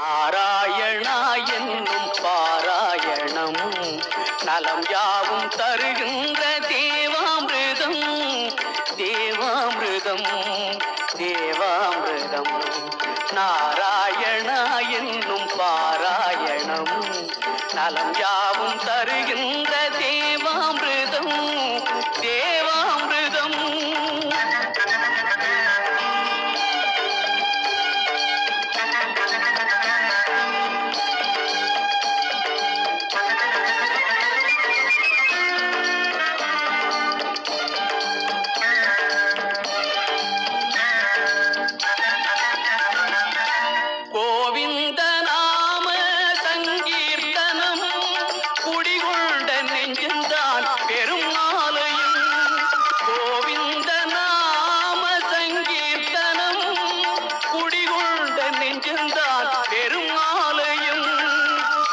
நாராயணா என்னும் பாராயணம் நலம் யாவும் தருகின்ற தேவாமிர்தம் தேவாமிர்தம் தேவாமிர்தம். நாராயணா என்னும் பாராயணம் நலம் யாவும் தருகின்ற தேவாமிர்தம் தேவாமிர்தம். கோவிந்த நாம சங்கீர்த்தனம் குடிகொண்ட நெஞ்சந்தான் பெரும் ஆலயம். கோவிந்த நாம சங்கீர்த்தனம் குடிகொண்ட நெஞ்சந்தான் பெரும் ஆலயம்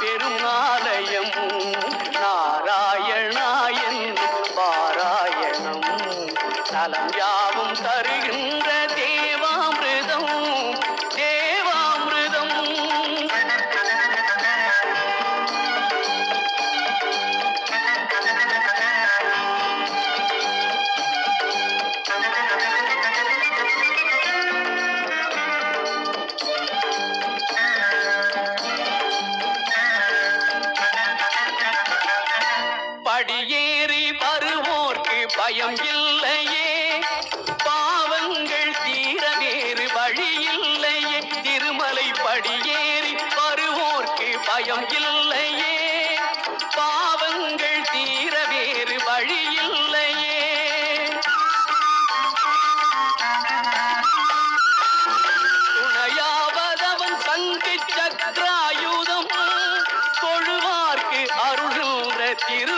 பெரும் ஆலயம். நாராயணா என்னும் பாராயணம் நலம் யாவும் தருகின்ற தேவாமிர்தம் தேவாமிர்தம். படியேறி வருவோர்க்கு பயம் இல்லையே, பாவங்கள் தீர வேறு வழி இல்லையே. திருமலை படியேறி வருவோர்க்கு பயம் இல்லையே, பாவங்கள் தீர வேறு வழி இல்லையே. துணையாவதவன் சங்கு சக்கராயுதம் தொழுவார்க்கு அருள்கின்ற திரு